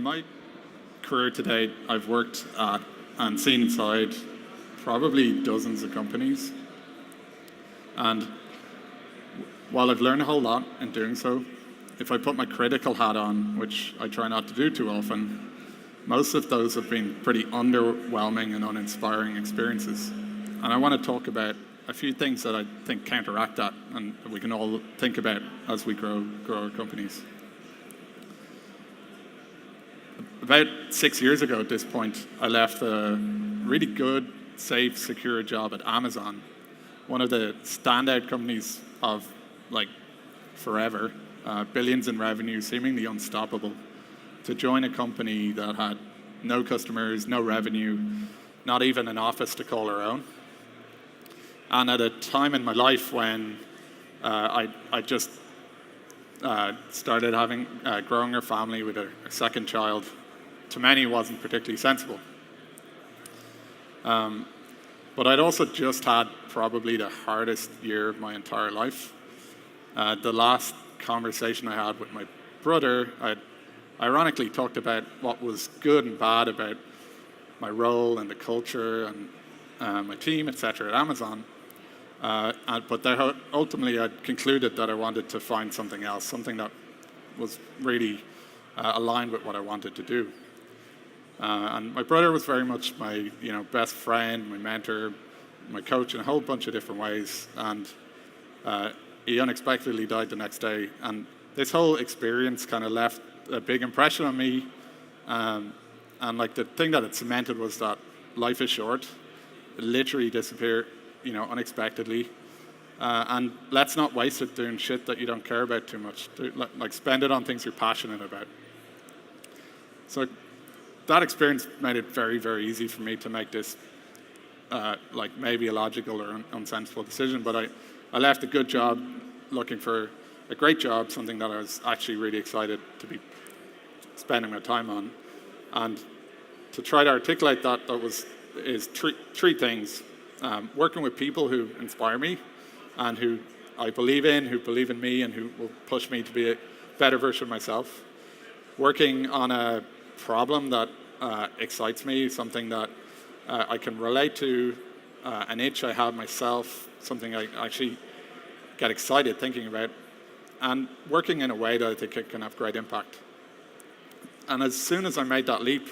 my career to date, I've worked at and seen inside probably dozens of companies. And while I've learned a whole lot in doing so, if I put my critical hat on, which I try not to do too often, most of those have been pretty underwhelming and uninspiring experiences. And I want to talk about a few things that I think counteract that and we can all think about as we grow our companies. About 6 years ago at this point, I left a really good, safe, secure job at Amazon, one of the standout companies of like forever, billions in revenue, seemingly unstoppable, to join a company that had no customers, no revenue, not even an office to call our own. And at a time in my life when I just started growing our family with a second child, to many wasn't particularly sensible. But I'd also just had probably the hardest year of my entire life. The last conversation I had with my brother, I ironically talked about what was good and bad about my role and the culture and my team, etc. at Amazon. But ultimately I concluded that I wanted to find something else, something that was really aligned with what I wanted to do. And my brother was very much my best friend, my mentor, my coach in a whole bunch of different ways. And he unexpectedly died the next day. And this whole experience kind of left a big impression on me. And like the thing that it cemented was that life is short. It literally disappear, unexpectedly. And let's not waste it doing shit that you don't care about too much. Like spend it on things you're passionate about. So that experience made it very, very easy for me to make this like maybe illogical or unsensible decision. But I left a good job looking for a great job, something that I was actually really excited to be spending my time on. And to try to articulate that is three things. Working with people who inspire me and who I believe in, who believe in me, and who will push me to be a better version of myself. Working on a problem that excites me, something that I can relate to, an itch I have myself, something I actually get excited thinking about, and working in a way that I think it can have great impact. And as soon as I made that leap,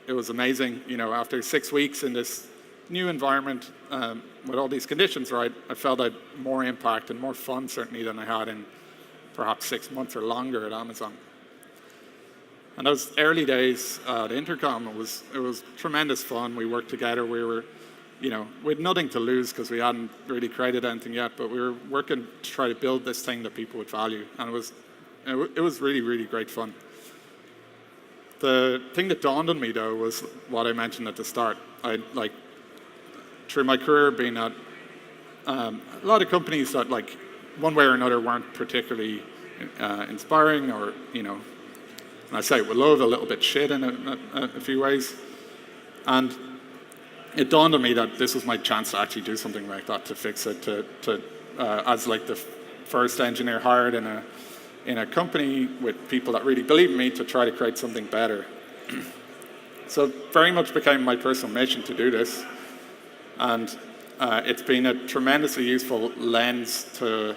it was amazing. After 6 weeks in this new environment with all these conditions, right, I felt I had more impact and more fun certainly than I had in perhaps 6 months or longer at Amazon. And those early days at Intercom, it was tremendous fun. We worked together. We were, we had nothing to lose because we hadn't really created anything yet, but we were working to try to build this thing that people would value. And it was really, really great fun. The thing that dawned on me, though, was what I mentioned at the start. Through my career, being at a lot of companies that, like, one way or another, weren't particularly inspiring, or, and I say it with love, a little bit shit in a few ways. And it dawned on me that this was my chance to actually do something like that, to fix it, as like the first engineer hired in a company with people that really believe in me, to try to create something better. So it very much became my personal mission to do this. And it's been a tremendously useful lens to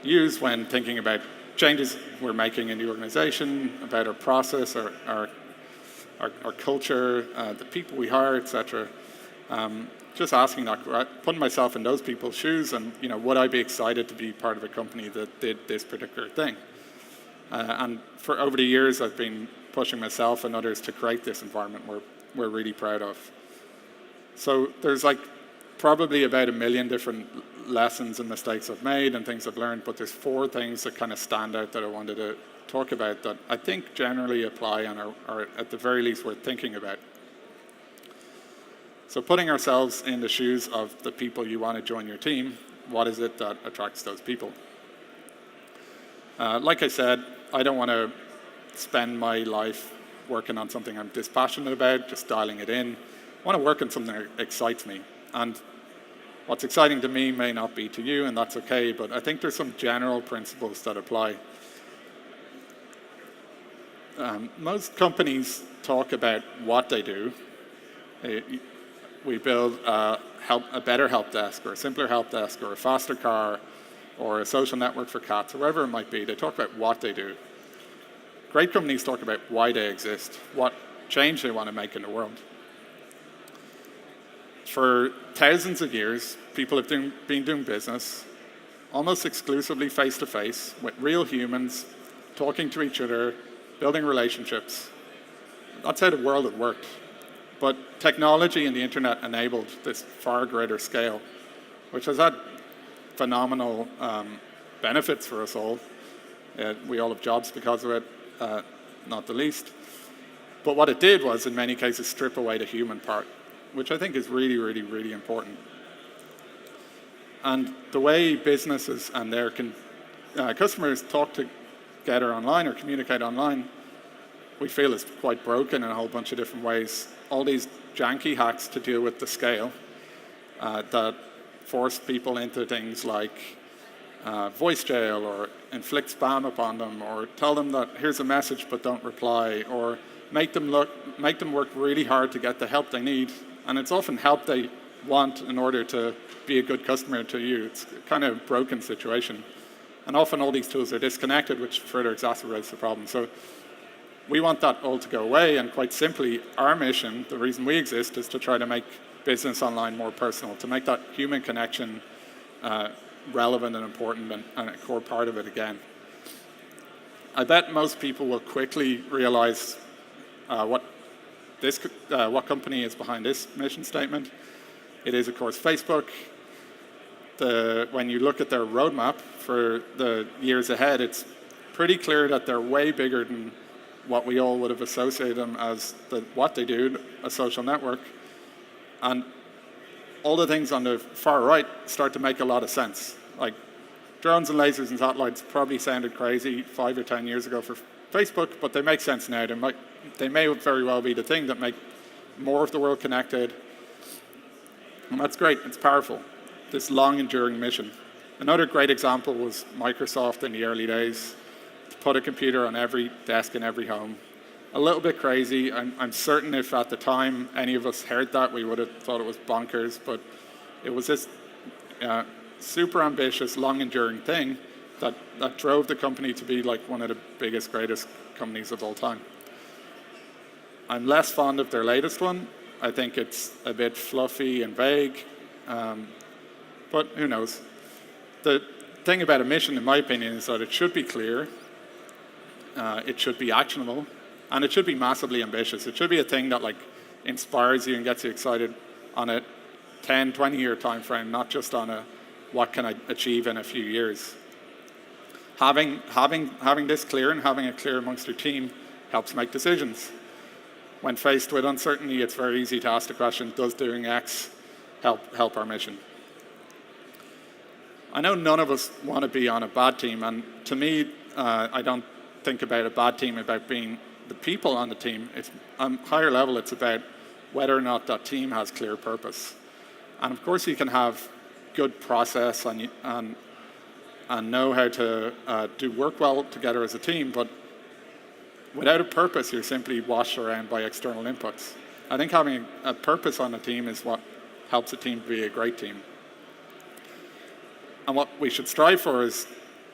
use when thinking about changes we're making in the organization, about our process, our culture, the people we hire, etc. Just asking that, putting myself in those people's shoes, and would I be excited to be part of a company that did this particular thing? And for over the years, I've been pushing myself and others to create this environment we're really proud of. So there's probably about 1 million different lessons and mistakes I've made and things I've learned, but there's 4 things that kind of stand out that I wanted to talk about that I think generally apply and are at the very least worth thinking about. So putting ourselves in the shoes of the people you want to join your team, what is it that attracts those people? Like I said, I don't want to spend my life working on something I'm dispassionate about, just dialing it in. I want to work on something that excites me. And what's exciting to me may not be to you, and that's okay, but I think there's some general principles that apply. most companies talk about what they do. We build a better help desk, or a simpler help desk, or a faster car, or a social network for cats, or whatever it might be. They talk about what they do. Great companies talk about why they exist, what change they want to make in the world. For thousands of years, people have been doing business almost exclusively face-to-face with real humans, talking to each other, building relationships. That's how the world had worked. But technology and the internet enabled this far greater scale, which has had phenomenal benefits for us all. We all have jobs because of it, not the least. But what it did was, in many cases, strip away the human part, which I think is really, really, really important. And the way businesses and their customers talk together online or communicate online, we feel is quite broken in a whole bunch of different ways. All these janky hacks to deal with the scale that force people into things like voice jail, or inflict spam upon them, or tell them that here's a message but don't reply, or make them work really hard to get the help they need. And it's often help they want in order to be a good customer to you. It's kind of a broken situation. And often all these tools are disconnected, which further exacerbates the problem. So we want that all to go away, and quite simply, our mission, the reason we exist, is to try to make business online more personal, to make that human connection relevant and important, and a core part of it again. I bet most people will quickly realize what company is behind this mission statement. It is, of course, Facebook. When you look at their roadmap for the years ahead, it's pretty clear that they're way bigger than what we all would have associated them as what they do, a social network. And all the things on the far right start to make a lot of sense. Like drones and lasers and satellites probably sounded crazy 5 or 10 years ago for Facebook, but they make sense now. They may very well be the thing that make more of the world connected. And that's great, it's powerful, this long enduring mission. Another great example was Microsoft in the early days, to put a computer on every desk in every home. A little bit crazy. I'm certain if at the time any of us heard that, we would have thought it was bonkers, but it was this super ambitious, long enduring thing that drove the company to be like one of the biggest, greatest companies of all time. I'm less fond of their latest one. I think it's a bit fluffy and vague, but who knows. The thing about a mission, in my opinion, is that it should be clear, it should be actionable, and it should be massively ambitious. It should be a thing that inspires you and gets you excited on a 10, 20-year time frame, not just on a what can I achieve in a few years. Having this clear and having it clear amongst your team helps make decisions. When faced with uncertainty, it's very easy to ask the question, does doing X help our mission? I know none of us want to be on a bad team, and to me, I don't think about a bad team about being the people on the team. It's on a higher level, it's about whether or not that team has clear purpose. And of course, you can have good process and know how to do work well together as a team, but without a purpose, you're simply washed around by external inputs. I think having a purpose on a team is what helps a team be a great team. And what we should strive for is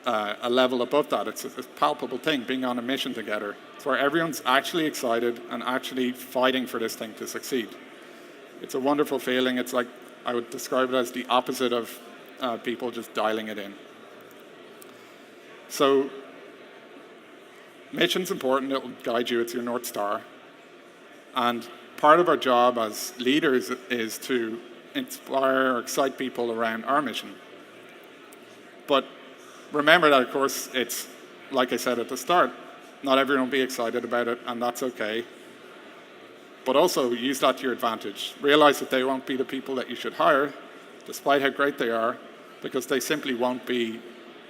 a level above that. It's a palpable thing, being on a mission together. It's where everyone's actually excited and actually fighting for this thing to succeed. It's a wonderful feeling. It's like, I would describe it as the opposite of people just dialing it in. So, mission's important, it'll guide you, it's your North Star. And part of our job as leaders is to inspire or excite people around our mission. But remember that, of course, it's, like I said at the start, not everyone will be excited about it, and that's okay. But also use that to your advantage. Realize that they won't be the people that you should hire, despite how great they are, because they simply won't be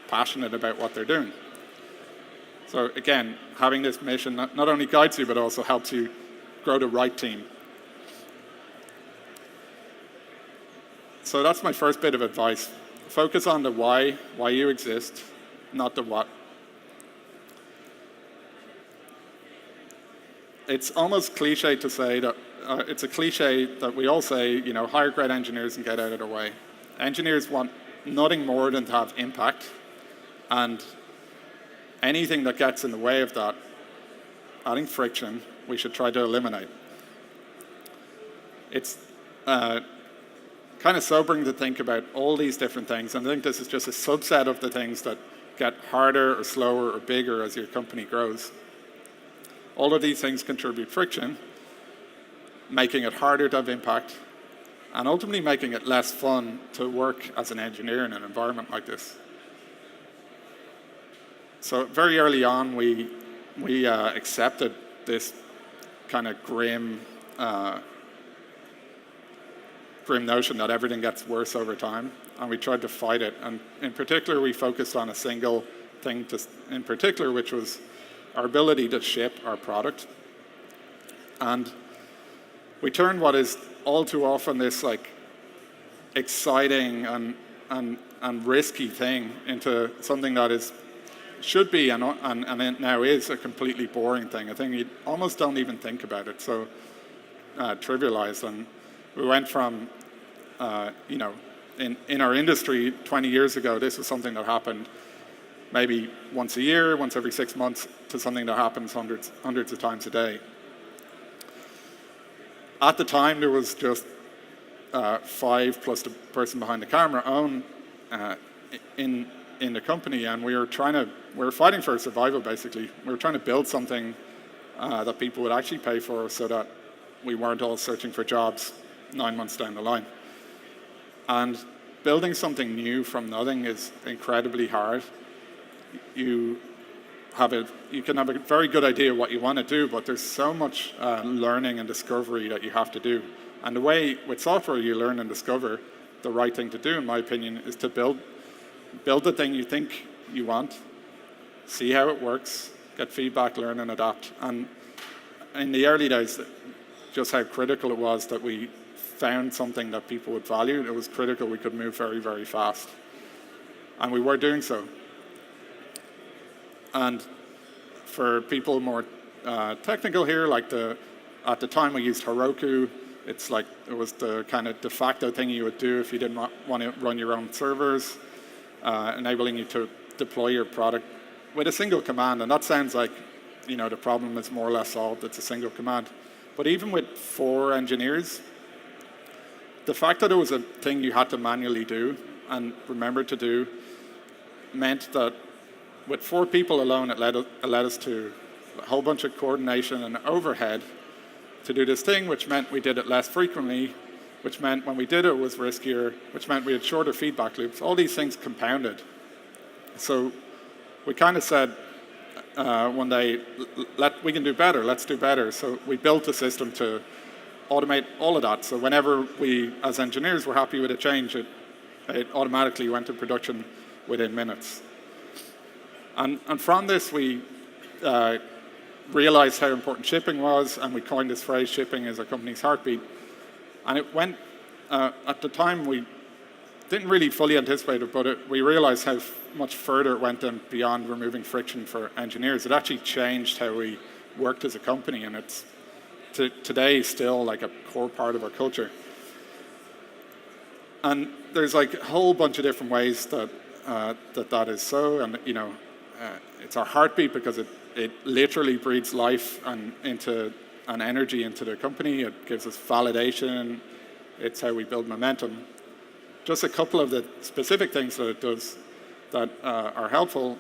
passionate about what they're doing. So again, having this mission not only guides you, but also helps you grow the right team. So that's my first bit of advice. Focus on the why you exist, not the what. it's almost cliche to say that, it's a cliche that we all say, hire great engineers and get out of their way. Engineers want nothing more than to have impact, and anything that gets in the way of that, adding friction, we should try to eliminate. It's kind of sobering to think about all these different things, and I think this is just a subset of the things that get harder or slower or bigger as your company grows. All of these things contribute friction, making it harder to have impact, and ultimately making it less fun to work as an engineer in an environment like this. So very early on, we accepted this kind of grim notion that everything gets worse over time, and we tried to fight it. And in particular, we focused on a single thing in particular, which was our ability to ship our product. And we turned what is all too often this like exciting and risky thing into something that should be and it now is a completely boring thing. A thing you almost don't even think about it. So trivialized. And we went from, in our industry 20 years ago, this was something that happened maybe once a year, once every 6 months, to something that happens hundreds of times a day. At the time, there was just 5 plus the person behind the camera in the company, and we were fighting for survival, basically. We were trying to build something that people would actually pay for, so that we weren't all searching for jobs 9 months down the line. And building something new from nothing is incredibly hard. You can have a very good idea of what you want to do, but there's so much learning and discovery that you have to do. And the way with software you learn and discover, the right thing to do, in my opinion, is to build the thing you think you want, see how it works, get feedback, learn and adapt. And in the early days, just how critical it was that we found something that people would value. It was critical we could move very, very fast. And we were doing so. And for people more technical here, at the time we used Heroku. It was the kind of de facto thing you would do if you didn't want to run your own servers, enabling you to deploy your product with a single command. And that sounds like, the problem is more or less solved. It's a single command. But even with 4 engineers, the fact that it was a thing you had to manually do and remember to do meant that with 4 people alone, it led us to a whole bunch of coordination and overhead to do this thing, which meant we did it less frequently, which meant when we did it was riskier, which meant we had shorter feedback loops. All these things compounded. So we kind of said one day, we can do better, let's do better. So we built a system to automate all of that. So whenever we, as engineers, were happy with a change, it automatically went to production within minutes. And from this, we realized how important shipping was, and we coined this phrase, shipping is a company's heartbeat. And it went, at the time, we didn't really fully anticipate it, but we realized how much further it went beyond removing friction for engineers. It actually changed how we worked as a company, and it's today still like a core part of our culture. And there's like a whole bunch of different ways that that is so, and it's our heartbeat because it literally breathes life and energy into the company. It gives us validation. It's how we build momentum. Just a couple of the specific things that it does that are helpful.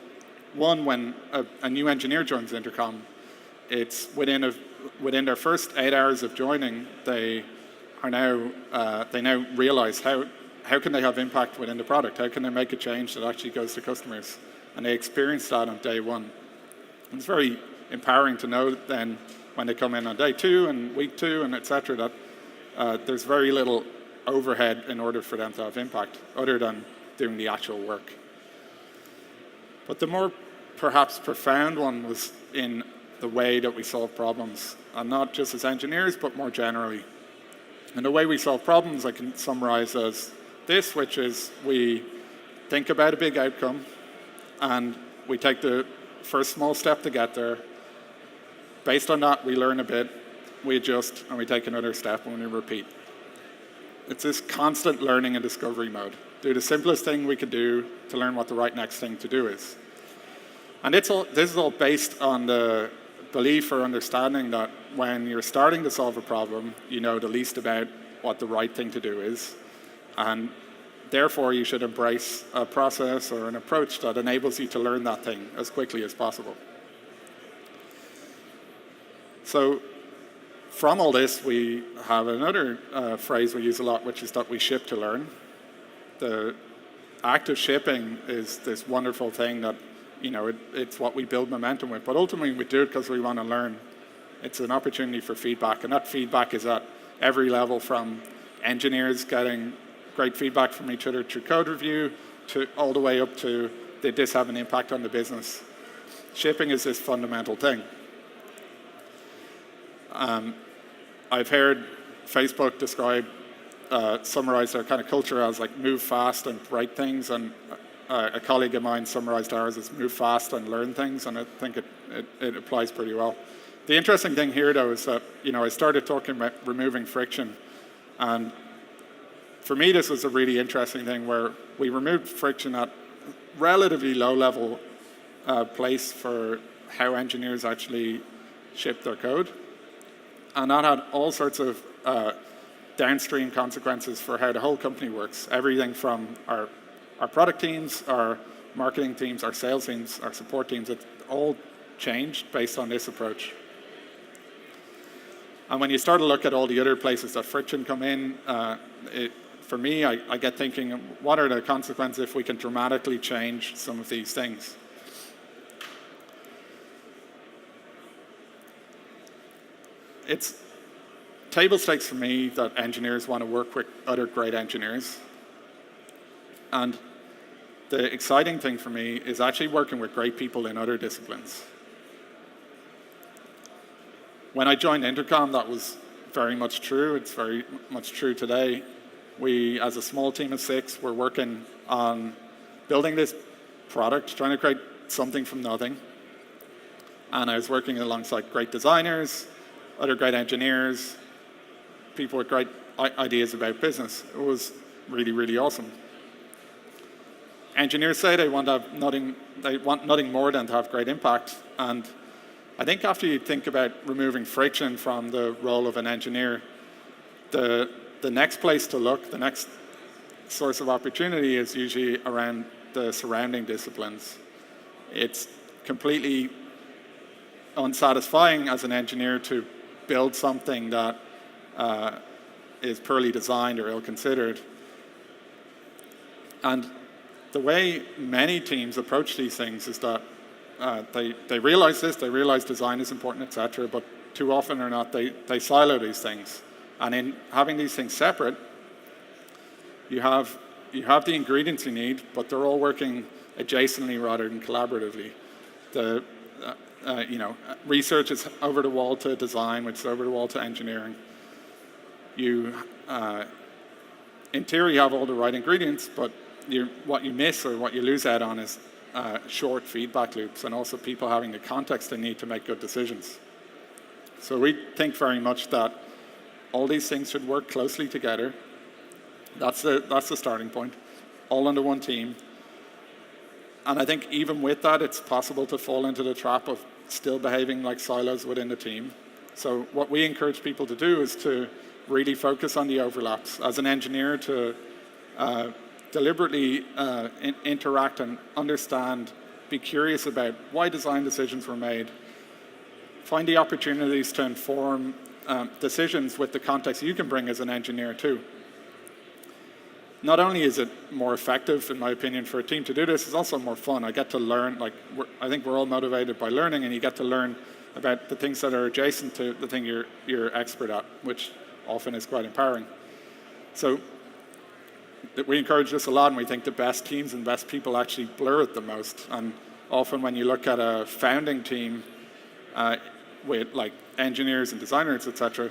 One, when a new engineer joins Intercom, it's within their first 8 hours of joining, they now realize how can they have impact within the product? How can they make a change that actually goes to customers? And they experience that on day 1. And it's very empowering to know then when they come in on day 2 and week 2 and et cetera, that there's very little overhead in order for them to have impact other than doing the actual work. But the more perhaps profound one was in the way that we solve problems, and not just as engineers, but more generally. And the way we solve problems I can summarize as this, which is we think about a big outcome, and we take the first small step to get there, Based on that, we learn a bit, we adjust, and we take another step and we repeat. It's this constant learning and discovery mode. Do the simplest thing we could do to learn what the right next thing to do is. And this is all based on the belief or understanding that when you're starting to solve a problem, you know the least about what the right thing to do is. And therefore, you should embrace a process or an approach that enables you to learn that thing as quickly as possible. So from all this, we have another phrase we use a lot, which is that we ship to learn. The act of shipping is this wonderful thing that, it's what we build momentum with. But ultimately, we do it because we want to learn. It's an opportunity for feedback, and that feedback is at every level, from engineers getting great feedback from each other through code review, to all the way up to, did this have an impact on the business? Shipping is this fundamental thing. I've heard Facebook summarize their kind of culture as like move fast and write things, and a colleague of mine summarized ours as move fast and learn things, and I think it applies pretty well. The interesting thing here, though, is that I started talking about removing friction, and for me this was a really interesting thing where we removed friction at relatively low-level place for how engineers actually ship their code, and that had all sorts of downstream consequences for how the whole company works. Everything from our product teams, our marketing teams, our sales teams, our support teams, it all changed based on this approach. And when you start to look at all the other places that friction come in, for me, I get thinking, what are the consequences if we can dramatically change some of these things? It's table stakes for me that engineers want to work with other great engineers. And the exciting thing for me is actually working with great people in other disciplines. When I joined Intercom, that was very much true. It's very much true today. We, as a small team of 6, were working on building this product, trying to create something from nothing. And I was working alongside great designers, other great engineers, people with great ideas about business. It was really, really awesome. Engineers say they want nothing more than to have great impact. And I think after you think about removing friction from the role of an engineer, the next place to look, the next source of opportunity is usually around the surrounding disciplines. It's completely unsatisfying as an engineer to build something that is poorly designed or ill-considered. And the way many teams approach these things is that they realize this, they realize design is important, etc., but too often or not, they silo these things. And in having these things separate, you have the ingredients you need, but they're all working adjacently rather than collaboratively. Research is over the wall to design, which is over the wall to engineering. In theory, you have all the right ingredients, but what you miss or what you lose out on is short feedback loops, and also people having the context they need to make good decisions. So we think very much that all these things should work closely together. That's the starting point, all under one team. And I think even with that, it's possible to fall into the trap of still behaving like silos within the team. So what we encourage people to do is to really focus on the overlaps. As an engineer, to deliberately interact and understand, be curious about why design decisions were made, find the opportunities to inform decisions with the context you can bring as an engineer too. Not only is it more effective, in my opinion, for a team to do this, it's also more fun. I get to learn, I think we're all motivated by learning, and you get to learn about the things that are adjacent to the thing you're expert at, which often is quite empowering. So we encourage this a lot, and we think the best teams and best people actually blur it the most. And often when you look at a founding team with like engineers and designers, etc.,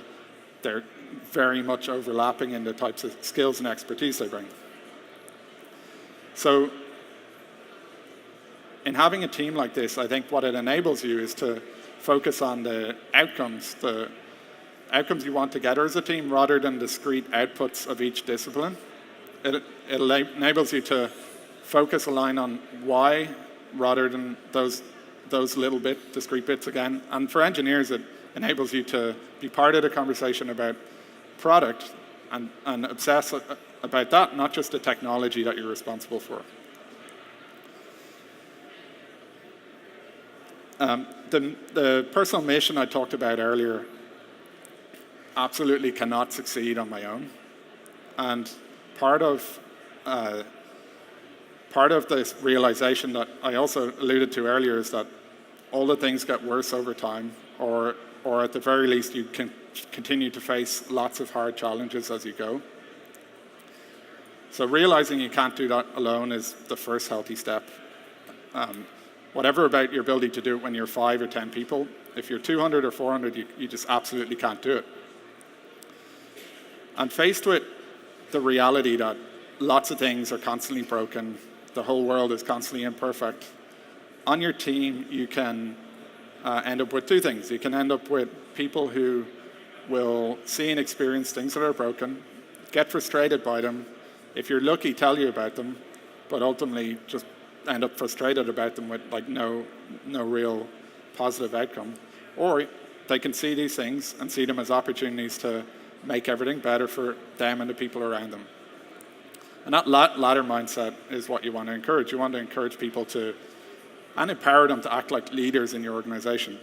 they're very much overlapping in the types of skills and expertise they bring. So in having a team like this, I think what it enables you is to focus on the outcomes you want together as a team rather than discrete outputs of each discipline. It enables you to focus a line on why rather than those little discrete bits again. And for engineers, it enables you to be part of the conversation about product and obsess about that, not just the technology that you're responsible for. The personal mission I talked about earlier absolutely cannot succeed on my own. And part of this realization that I also alluded to earlier is that all the things get worse over time, or at the very least you can continue to face lots of hard challenges as you go. So realizing you can't do that alone is the first healthy step. Whatever about your ability to do it when you're 5 or 10 people, if you're 200 or 400, you just absolutely can't do it. And faced with the reality that lots of things are constantly broken, the whole world is constantly imperfect, on your team you can end up with two things. You can end up with people who will see and experience things that are broken, get frustrated by them, if you're lucky, tell you about them, but ultimately just end up frustrated about them with like no real positive outcome. Or they can see these things and see them as opportunities to make everything better for them and the people around them. And that latter mindset is what you want to encourage. You want to encourage people to, and empower them to act like leaders in your organization.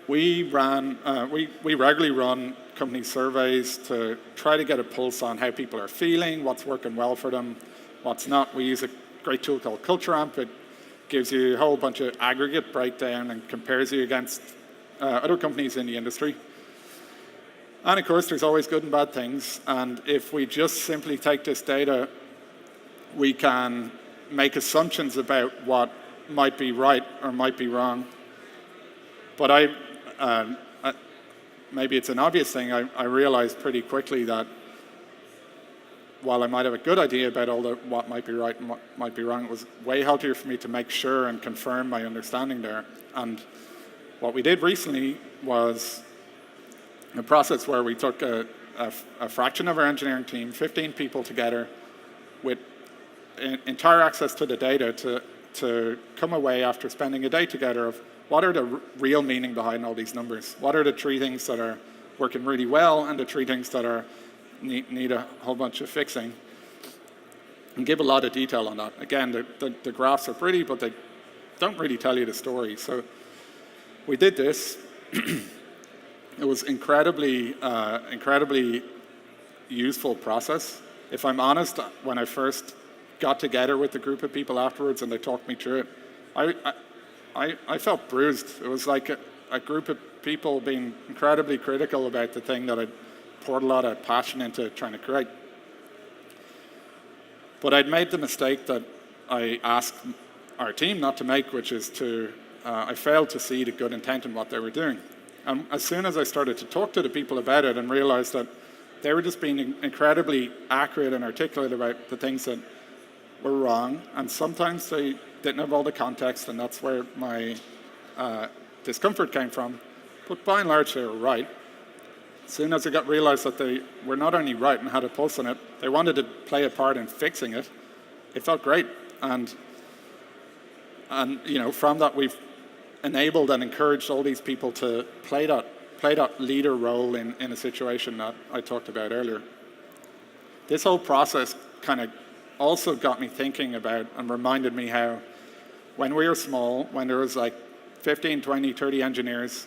We regularly run company surveys to try to get a pulse on how people are feeling, what's working well for them, what's not. We use a great tool called CultureAmp. It gives you a whole bunch of aggregate breakdown and compares you against other companies in the industry. And of course, there's always good and bad things. And if we just simply take this data, we can make assumptions about what might be right or might be wrong. But maybe it's an obvious thing, I realized pretty quickly that while I might have a good idea about what might be right and what might be wrong, it was way healthier for me to make sure and confirm my understanding there. And what we did recently was a process where we took a fraction of our engineering team, 15 people together, with entire access to the data to come away after spending a day together of what are the real meaning behind all these numbers? What are the 3 things that are working really well and the 3 things that need a whole bunch of fixing? And give a lot of detail on that. Again, the graphs are pretty, but they don't really tell you the story. So we did this. It was incredibly useful process. If I'm honest, when I first got together with the group of people afterwards and they talked me through it, I felt bruised. It was like a group of people being incredibly critical about the thing that I'd poured a lot of passion into trying to create. But I'd made the mistake that I asked our team not to make, which is I failed to see the good intent in what they were doing. And as soon as I started to talk to the people about it and realized that they were just being incredibly accurate and articulate about the things that were wrong, and sometimes they didn't have all the context, and that's where my discomfort came from. But by and large, they were right. As soon as I realized that they were not only right and had a pulse on it, they wanted to play a part in fixing it. It felt great, and from that we've enabled and encouraged all these people to play that leader role in a situation that I talked about earlier. This whole process kind of also got me thinking about and reminded me how when we were small, when there was like 15, 20, 30 engineers,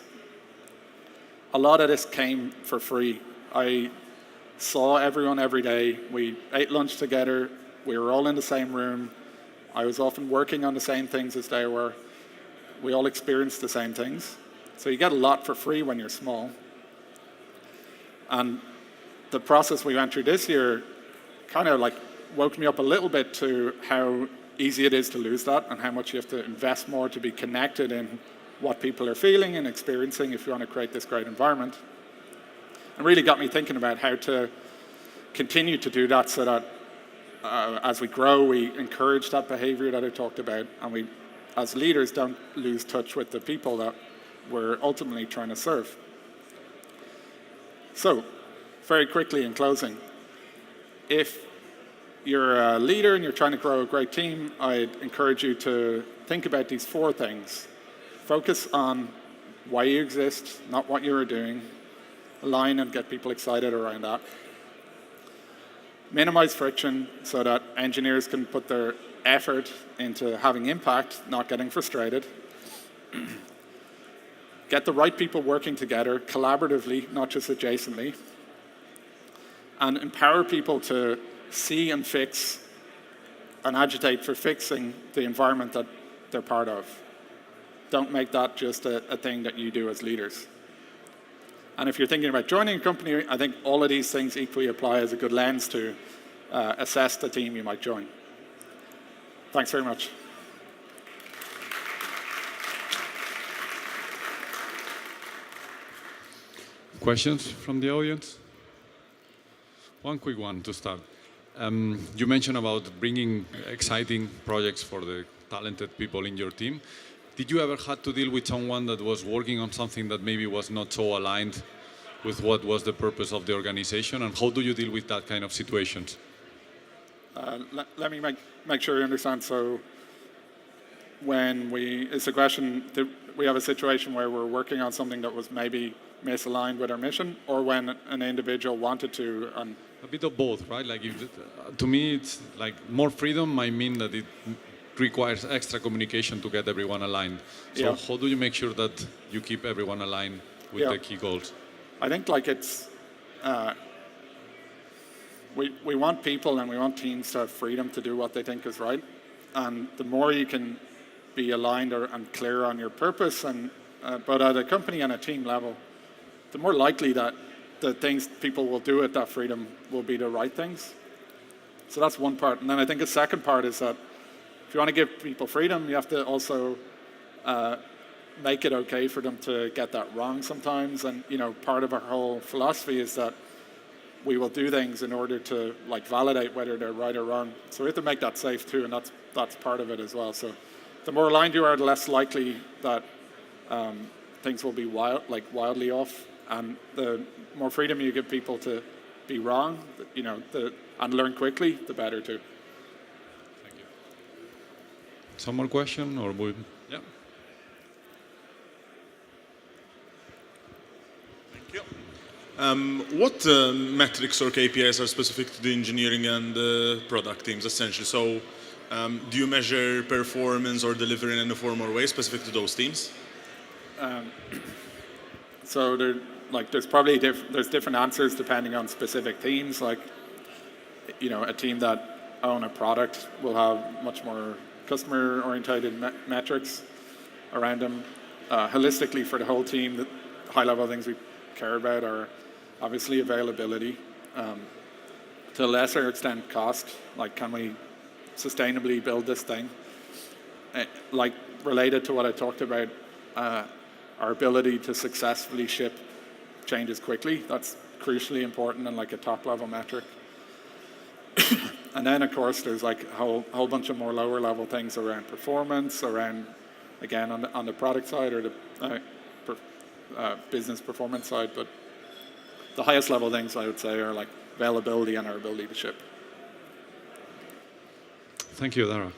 a lot of this came for free. I saw everyone every day. We ate lunch together. We were all in the same room. I was often working on the same things as they were. We all experienced the same things. So you get a lot for free when you're small. And the process we went through this year kind of like woke me up a little bit to how easy it is to lose that and how much you have to invest more to be connected in what people are feeling and experiencing if you want to create this great environment. And really got me thinking about how to continue to do that so that as we grow, we encourage that behavior that I talked about, and we as leaders, don't lose touch with the people that we're ultimately trying to serve. So, very quickly in closing, if you're a leader and you're trying to grow a great team, I'd encourage you to think about these 4 things. Focus on why you exist, not what you're doing. Align and get people excited around that. Minimize friction so that engineers can put their effort into having impact, not getting frustrated. Get the right people working together collaboratively, not just adjacently. And empower people to see and fix and agitate for fixing the environment that they're part of. Don't make that just a thing that you do as leaders. And if you're thinking about joining a company, I think all of these things equally apply as a good lens to assess the team you might join. Thanks very much. Questions from the audience? One quick one to start. You mentioned about bringing exciting projects for the talented people in your team. Did you ever have to deal with someone that was working on something that maybe was not so aligned with what was the purpose of the organization? And how do you deal with that kind of situations? Let me make sure you understand. So when it's a question, we have a situation where we're working on something that was maybe misaligned with our mission, or when an individual wanted to. A bit of both, right? Like to me, it's like more freedom might mean that it requires extra communication to get everyone aligned. So how do you make sure that you keep everyone aligned with the key goals? I think like it's, we want people and we want teams to have freedom to do what they think is right. And the more you can be aligned and clear on your purpose, and but at a company and a team level, the more likely that the things people will do with that freedom will be the right things. So that's one part. And then I think the second part is that if you want to give people freedom, you have to also make it okay for them to get that wrong sometimes. And part of our whole philosophy is that we will do things in order to validate whether they're right or wrong. So we have to make that safe too, and that's part of it as well. So the more aligned you are, the less likely that things will be wildly off. And the more freedom you give people to be wrong, and learn quickly, the better too. Thank you. Some more question, or yeah. Thank you. What metrics or KPIs are specific to the engineering and product teams, essentially? So, do you measure performance or delivery in a formal way specific to those teams? So there's probably there's different answers depending on specific teams. Like, a team that own a product will have much more customer-oriented metrics around them. Holistically, for the whole team, the high-level things we care about are obviously availability. To a lesser extent, cost. Like, can we sustainably build this thing? Related to what I talked about, our ability to successfully ship changes quickly. That's crucially important and a top-level metric. And then, of course, there's a whole bunch of more lower-level things around performance, around, again, on the product side or the business performance side. But the highest level things, I would say, are availability and our ability to ship. Thank you, Darragh.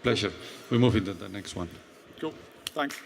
Pleasure. We move into the next one. Cool. Thanks.